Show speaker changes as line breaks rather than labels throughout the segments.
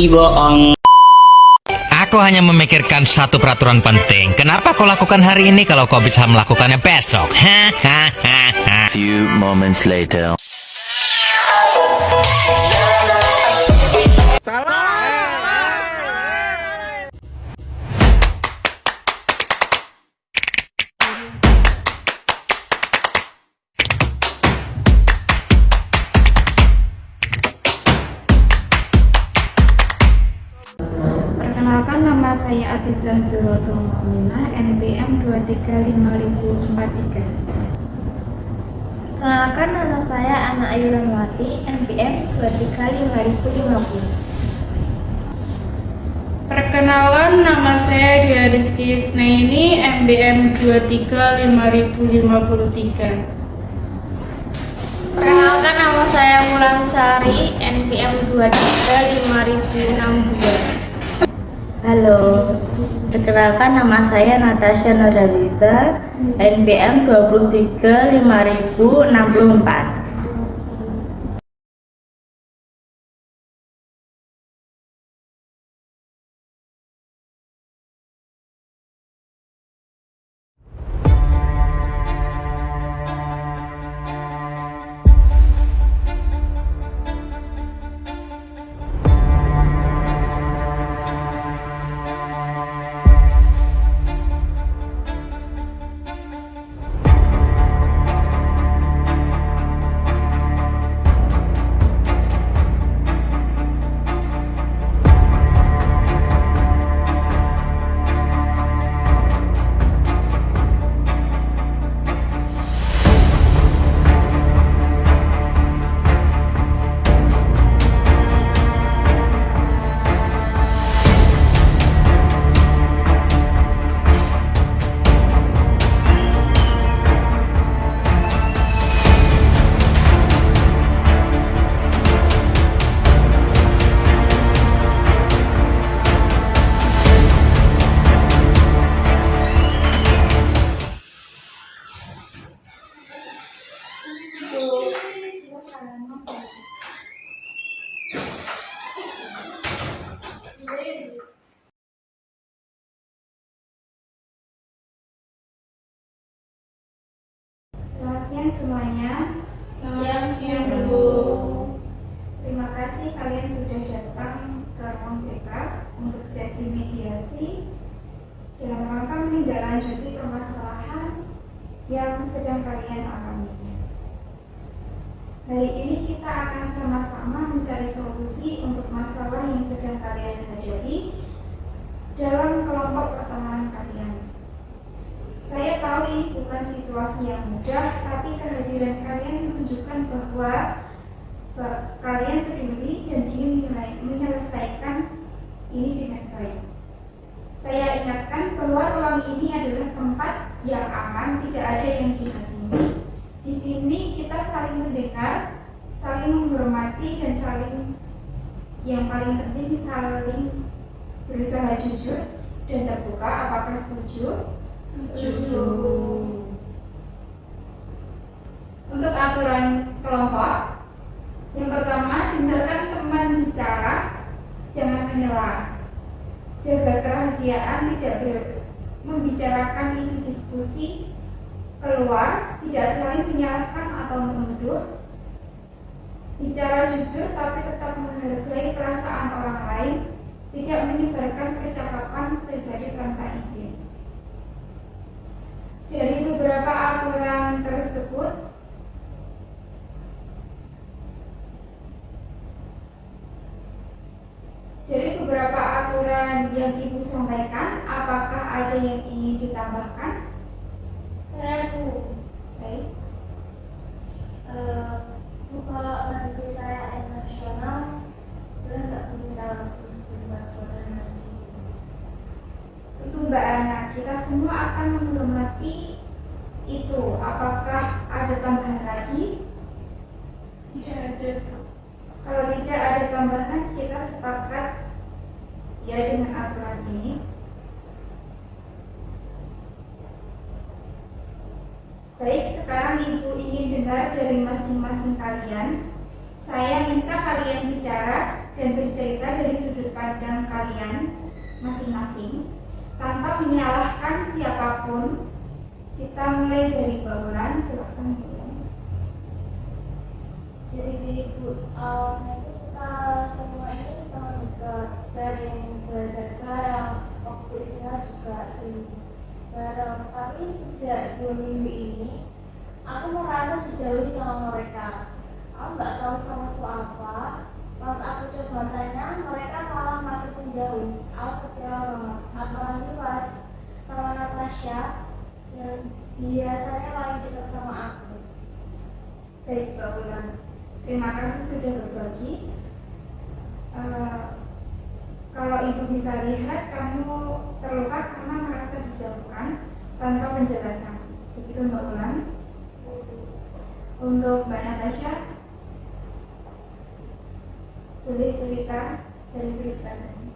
bohong.
Aku hanya memikirkan satu peraturan penting. Kenapa kau lakukan hari ini kalau kau bisa melakukannya besok? Hahaha.
Few moments later.
Perkenalkan, nama saya Atizah Zuratul Mukminah, NPM 2355043.
Perkenalkan, nama saya Ana Ayu Ranwati, NPM 23550.
Perkenalan, nama saya Dia Rizky Isnaini, NPM 2355053.
Perkenalkan, nama saya Mulan Sari, NPM 23562.
Halo, perkenalkan nama saya Natasha Nuraliza, NPM 235.064.
Selamat siang semuanya.
Selamat siang, Bu.
Terima kasih kalian sudah datang ke ruang BK untuk sesi mediasi dalam rangka menindaklanjuti permasalahan yang sedang kalian alami. Hari ini kita akan sama-sama mencari solusi untuk masalah yang sedang kalian hadapi dalam kelompok pertemanan kalian. Saya tahu ini bukan situasi yang mudah, tapi kehadiran kalian menunjukkan bahwa kalian peduli dan ingin menyelesaikan ini dengan baik. Saya ingatkan bahwa ruang ini adalah tempat yang aman, tidak ada yang dihakimi. Di sini kita saling mendengar, saling menghormati, dan yang paling penting saling berusaha jujur dan terbuka. Apakah setuju? Setuju. Untuk aturan kelompok, yang pertama, dengarkan teman bicara, jangan menyela. Jaga kerahasiaan, tidak membicarakan isi diskusi keluar, tidak saling menyalahkan atau menuduh. Bicara jujur tapi tetap menghargai perasaan orang lain, tidak menyebarkan percakapan pribadi tanpa izin. Dari beberapa aturan tersebut, yang Ibu sampaikan, apakah ada yang ingin ditambahkan?
Saya Bu.
Baik.
Bu, kalau nanti saya nasional, boleh nggak minta waktu sebentar nanti?
Tentu Mbak Ana, kita semua akan menghormati itu. Apakah ada tambahan lagi?
Tidak ada.
Kalau tidak ada tambahan, kita sepakat ya dengan aturan ini. Baik, sekarang Ibu ingin dengar dari masing-masing kalian. Saya minta kalian bicara dan dan bercerita dari sudut pandang kalian masing-masing tanpa menyalahkan siapapun. Kita mulai dari Mbak Wulan, silakan Mbak Wulan.
Jadi Bu, awalnya itu kita semua ini teman dekat, sering belajar bareng, waktu istirahat juga sering bareng. Tapi sejak 2 minggu ini, aku merasa dijauhi sama mereka. Aku nggak tahu salah itu apa. Pas aku coba tanya, mereka malah makin menjauh. Aku kecewa banget. Apalagi pas sama Natasha yang biasanya paling dekat sama aku.
Baik Mbak Wulan, terima kasih sudah berbagi. Kalau Ibu bisa lihat, kamu terluka karena merasa dijauhkan tanpa penjelasan. Begitu Mbak Wulan. Untuk Mbak Natasha, boleh cerita dari sudut pandang.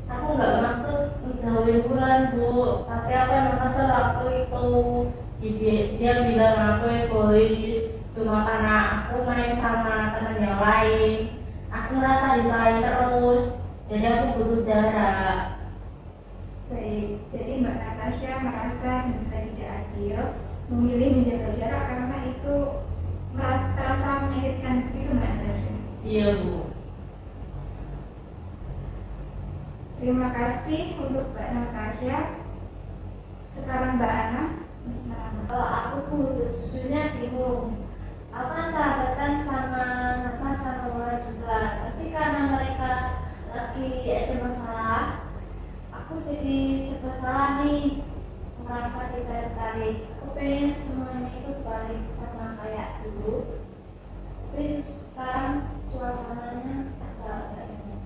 Aku nggak maksud menjauhi Bulan, Bu, tapi aku yang kesel waktu itu. Dia bilang aku egois cuma karena aku main sama teman yang lain. Aku merasa disalahin terus, jadi aku butuh jarak.
Baik, jadi Mbak Natasha merasa dinilai tidak adil, memilih menjaga jarak karena itu terasa menyakitkan. Itu Mbak Natasha.
Iya, Bu.
Terima kasih untuk Mbak Natasha. Sekarang Mbak Ana.
Kalau aku Bu, sejujurnya bingung. Aku kan sahabatan sama Nathan sama Wulan juga, tapi karena mereka lagi ada masalah, aku jadi serba salah nih, merasa ditarik-tarik. Aku pengen semuanya itu balik sama kayak dulu, tapi sekarang suasananya agak enak.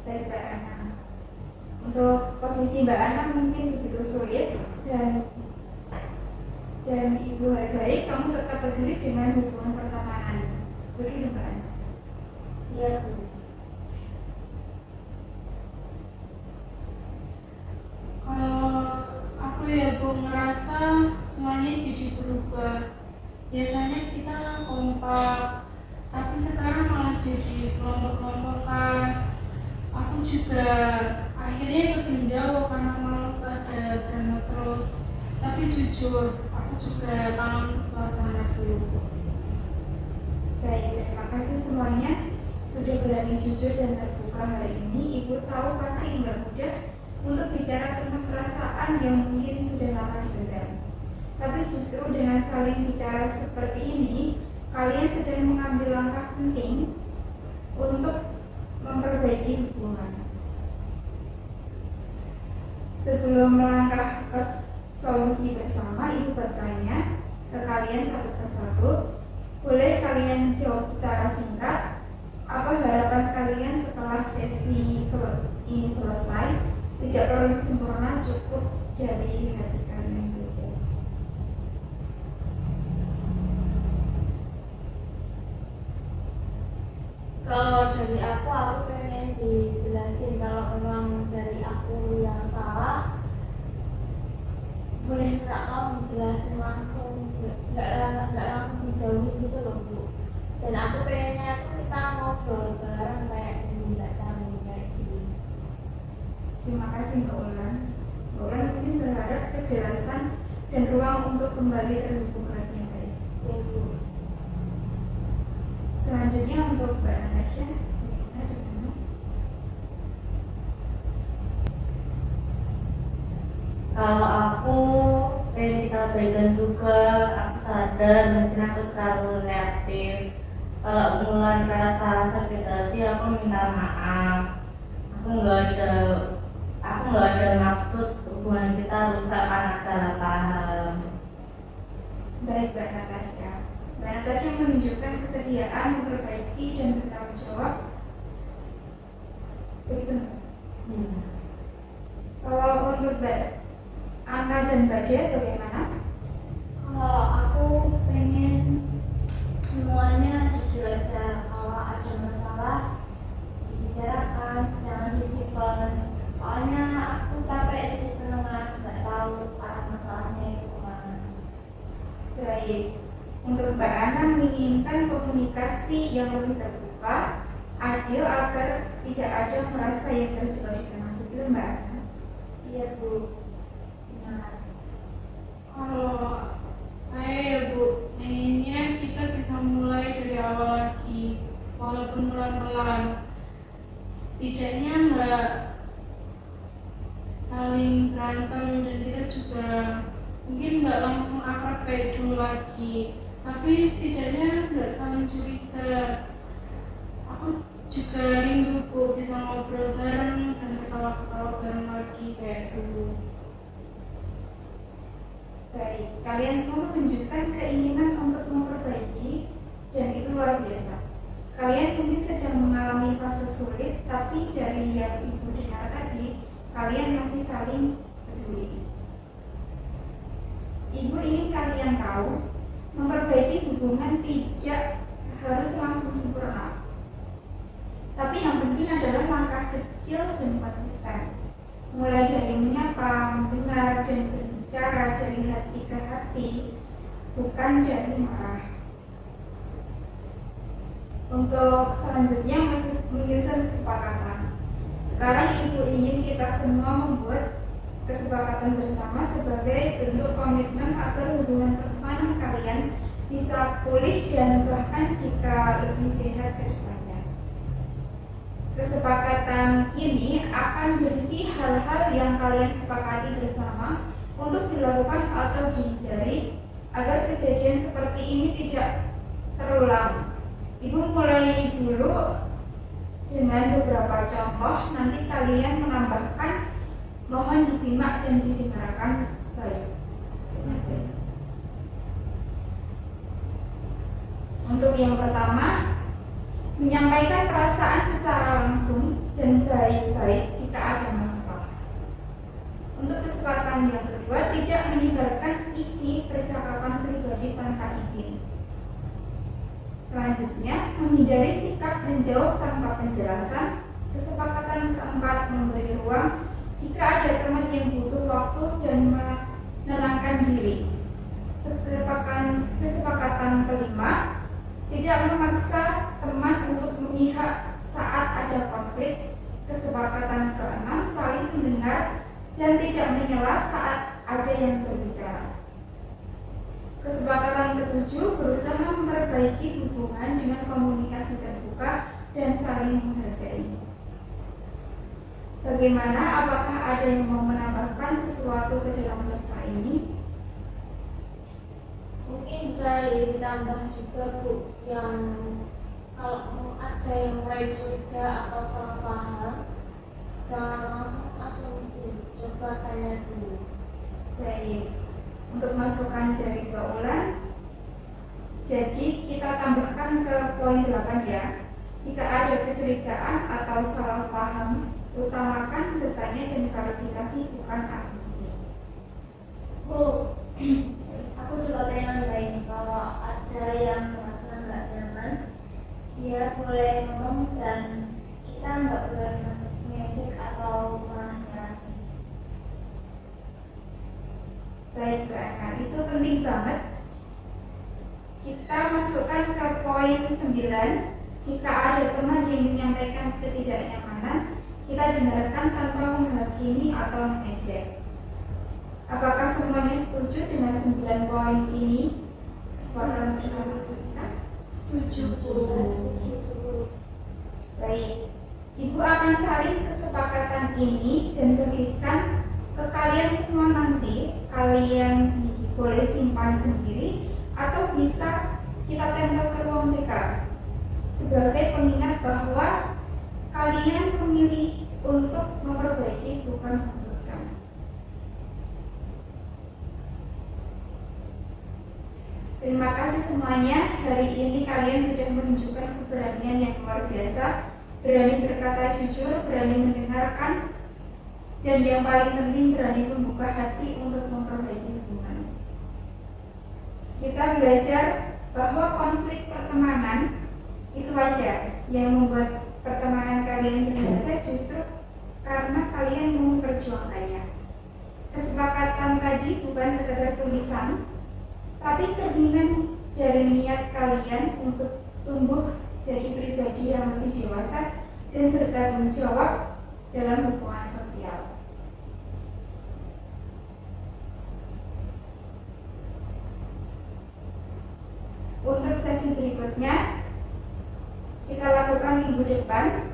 Baik Mbak Ana. Untuk posisi Mbak Ana mungkin begitu sulit dan Ibu hargai kamu tetap peduli dengan hubungan pertemanan. Begitu Mbak Ana.
Iya Bu.
Aku ya Bu ngerasa semuanya jadi berubah. Biasanya kita kompak, tapi sekarang malah jadi kelompok-kelompokan. Aku juga akhirnya makin jauh karena malas ada drama terus. Tapi jujur, aku juga kangen suasana dulu.
Baik, terima kasih semuanya sudah berani jujur dan terbuka hari ini. Ibu tahu pasti nggak mudah untuk bicara tentang perasaan yang mungkin sudah lama dipendam. Tapi justru dengan saling bicara seperti ini, kalian sedang mengambil langkah penting untuk memperbaiki hubungan. Sebelum melangkah ke solusi bersama, Ibu bertanya ke kalian satu persatu. Boleh kalian jawab secara singkat. Apa harapan kalian setelah sesi ini selesai? Tidak perlu sempurna, cukup dari hati kalian saja.
Kalau dari aku pengen dijelasin kalau memang dari aku yang salah. Boleh nggak kamu jelasin langsung, nggak langsung dijauhin gitu loh Bu. Dan aku pengennya tuh kita ngobrol bareng kayak gini, nggak canggung kayak gini.
Terima kasih Mbak Ulan. Mbak Ulan mungkin berharap kejelasan dan ruang untuk kembali terhubung lagi yang baik.
Ya Bu.
Selanjutnya untuk Mbak Natasha, bagaimana denganmu?
Kalau aku pengen kita baikan juga, aku sadar mungkin aku terlalu reaktif. Kalau Mulan rasa sakit hati, aku minta maaf. Aku nggak ada maksud hubungan kita rusak karena salah paham.
Baik Mbak Natasha. Mbak Natasha menunjukkan kesediaan memperbaiki dan bertanggung jawab. Begitu Mbak. Kalau untuk Mbak Ana dan Mbak Dea bagaimana?
Kalau aku pengen semuanya jujur aja. Kalau ada masalah dibicarakan, jangan disimpan. Soalnya aku capek jadi penengah, nggak tahu arah masalahnya itu kemana.
Baik. Untuk Mbak Ana menginginkan komunikasi yang lebih terbuka, adil agar tidak ada merasa yang terjebak di tengah. Begitu Mbak Ana?
Iya Bu. Benar.
Kalau saya ya Bu, pengennya kita bisa mulai dari awal lagi, walaupun pelan-pelan. Setidaknya nggak saling berantem dan kita juga mungkin nggak langsung akrab kayak dulu lagi, tapi setidaknya nggak saling curiga. Aku juga rindu Bu bisa ngobrol bareng dan ketawa-ketawa bareng lagi kayak dulu.
Baik, kalian semua menunjukkan keinginan untuk memperbaiki dan itu luar biasa. Kalian mungkin sedang mengalami fase sulit, tapi dari yang Ibu dengar tadi, kalian masih saling peduli. Ibu ingin kalian tahu, memperbaiki hubungan tidak harus langsung sempurna. Tapi yang penting adalah langkah kecil dan konsisten. Mulai dari menyapa, mendengar, dan berbicara dari hati ke hati, bukan dari marah. Untuk selanjutnya menyusun kesepakatan. Sekarang Ibu ingin kita semua membuat kesepakatan bersama sebagai bentuk komitmen agar hubungan pertemanan kalian bisa pulih dan bahkan jika lebih sehat ke depannya. Kesepakatan ini akan berisi hal-hal yang kalian sepakati bersama untuk dilakukan atau dihindari agar kejadian seperti ini tidak terulang. Ibu mulai dulu dengan beberapa contoh, nanti kalian menambahkan. Mohon disimak dan didengarkan baik. Untuk yang pertama, menyampaikan perasaan secara langsung dan baik-baik jika ada masalah. Untuk kesempatan yang kedua, tidak menyebarkan isi percakapan pribadi tanpa izin. Selanjutnya, menghindari sikap menjauh tanpa penjelasan. Kesepakatan keempat, memberi ruang jika ada teman yang butuh waktu dan menenangkan diri. Kesepakatan kelima, tidak memaksa teman untuk memihak saat ada konflik. Kesepakatan keenam, saling mendengar dan tidak menyela saat ada yang berbicara. Kesepakatan ketujuh, berusaha memperbaiki hubungan dengan komunikasi terbuka dan saling menghargai. Bagaimana? Apakah ada yang mau menambahkan sesuatu ke dalam daftar ini?
Mungkin bisa ditambah juga Bu, yang kalau ada yang mulai curiga atau salah paham, jangan langsung asumsi, coba tanya dulu.
Baik, untuk masukan dari Mbak Ulan, jadi kita tambahkan ke poin 8 ya. Jika ada kecurigaan atau salah paham, utamakan bertanya dan klarifikasi, bukan asumsi.
Bu, aku juga pengen nambahin kalau ada yang merasa nggak nyaman, dia boleh ngomong dan kita nggak boleh mengejek atau marah-marahin.
Baik Mbak Ana, itu penting banget. Kita masukkan ke poin 9. Jika ada teman yang menyampaikan ketidaknyamanan, kita dengarkan tanpa menghakimi atau mengejek. Apakah semuanya setuju dengan 9 poin ini? Kesepakatan bersama kita?
Setuju Bu.
Baik, Ibu akan salin kesepakatan ini dan berikan ke kalian semua nanti. Kalian boleh simpan sendiri atau bisa kita tempel ke ruang BK sebagai pengingat bahwa kalian memilih untuk memperbaiki, bukan memutuskan. Terima kasih semuanya. Hari ini kalian sudah menunjukkan keberanian yang luar biasa. Berani berkata jujur, berani mendengarkan, dan yang paling penting berani membuka hati untuk memperbaiki hubungan. Kita belajar bahwa konflik pertemanan itu wajar. Yang membuat pertemanan kalian berharga justru karena kalian mau memperjuangkannya. Kesepakatan tadi bukan sekedar tulisan, tapi cerminan dari niat kalian untuk tumbuh jadi pribadi yang lebih dewasa dan bertanggung jawab dalam hubungan sosial. Untuk sesi berikutnya, kita lakukan minggu depan,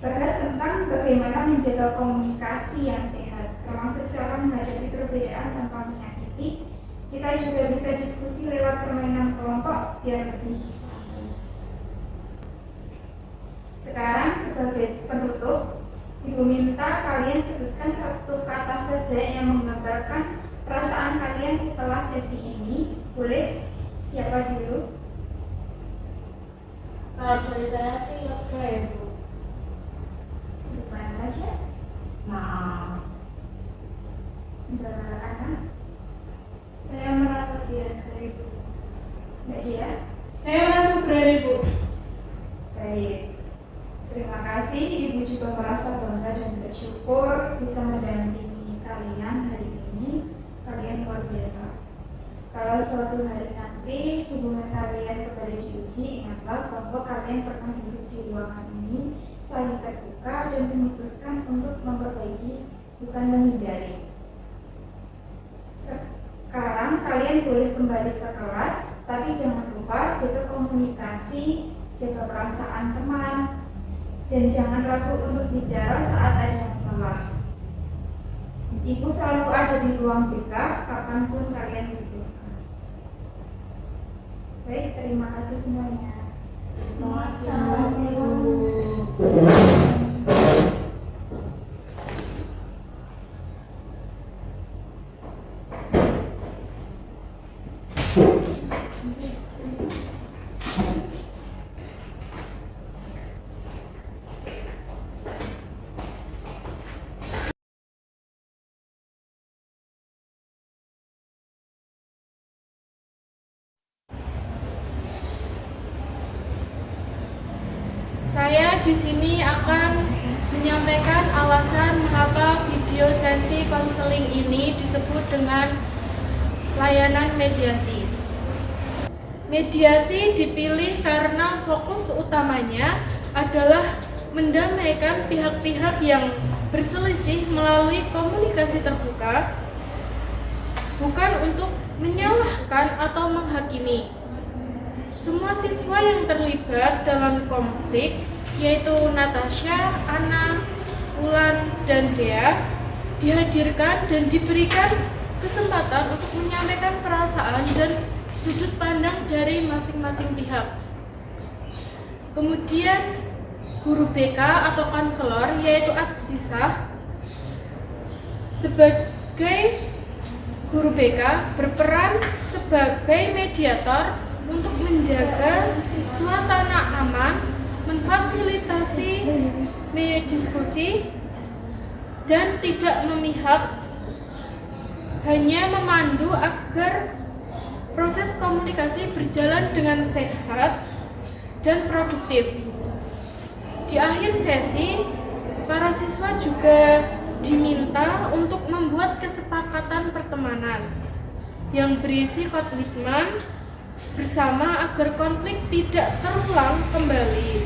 bahas tentang bagaimana menjaga komunikasi yang sehat, termasuk cara menghadapi perbedaan tanpa menyakiti. Kita juga bisa diskusi lewat permainan kelompok biar lebih santai. Sekarang sebagai penutup, Ibu minta kalian sebutkan satu kata saja yang menggambarkan perasaan kalian setelah sesi ini. Boleh? Siapa dulu?
Kalau dari saya sih lega ya Bu.
Untuk Mbak Natasha?
Maaf.
Mbak Ana?
Saya merasa dihargai, Ibu.
Mbak Dia?
Saya merasa berani, Bu.
Baik. Terima kasih. Ibu juga merasa bangga dan bersyukur bisa mendampingi kalian hari ini. Kalian luar biasa. Kalau suatu hari nanti hubungan kalian kembali diuji, ingatlah bahwa kalian pernah duduk di ruangan ini saling terbuka dan memutuskan untuk memperbaiki, bukan menghindari. Sekarang kalian boleh kembali ke kelas, tapi jangan lupa jaga komunikasi, jaga perasaan teman, dan jangan ragu untuk bicara saat ada masalah. Ibu selalu ada di ruang BK kapanpun kalian butuh. Baik, terima kasih semuanya.
Terima kasih Bu.
Saya di sini akan menyampaikan alasan mengapa video sesi konseling ini disebut dengan layanan mediasi. Mediasi dipilih karena fokus utamanya adalah mendamaikan pihak-pihak yang berselisih melalui komunikasi terbuka, bukan untuk menyalahkan atau menghakimi. Semua siswa yang terlibat dalam konflik, yaitu Natasha, Ana, Ulan, dan Dea, dihadirkan dan diberikan kesempatan untuk menyampaikan perasaan dan sudut pandang dari masing-masing pihak. Kemudian guru BK atau konselor, yaitu Atsisah, sebagai guru BK berperan sebagai mediator untuk menjaga suasana aman, memfasilitasi diskusi, dan tidak memihak, hanya memandu agar proses komunikasi berjalan dengan sehat dan produktif. Di akhir sesi, para siswa juga diminta untuk membuat kesepakatan pertemanan yang berisi komitmen bersama agar konflik tidak terulang kembali.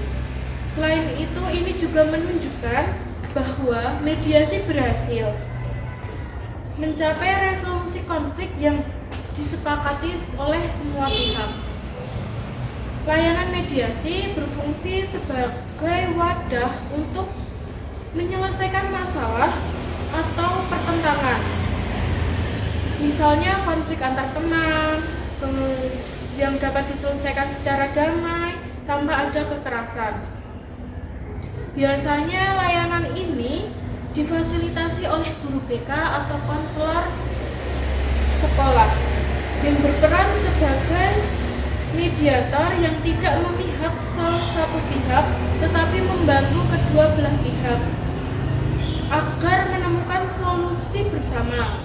Selain itu, ini juga menunjukkan bahwa mediasi berhasil mencapai resolusi konflik yang disepakati oleh semua pihak. Layanan mediasi berfungsi sebagai wadah untuk menyelesaikan masalah atau pertentangan. Misalnya konflik antar teman, yang dapat diselesaikan secara damai tanpa ada kekerasan. Biasanya layanan ini difasilitasi oleh guru BK atau konselor sekolah yang berperan sebagai mediator yang tidak memihak salah satu pihak tetapi membantu kedua belah pihak agar menemukan solusi bersama.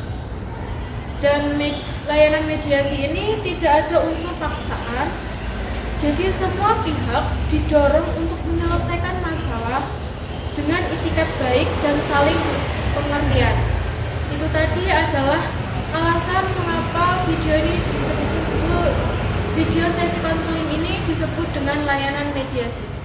Dan layanan mediasi ini tidak ada unsur paksaan, jadi semua pihak didorong untuk menyelesaikan masalah dengan itikat baik dan saling pengertian. Itu tadi adalah alasan mengapa video sesi konseling ini disebut dengan layanan mediasi.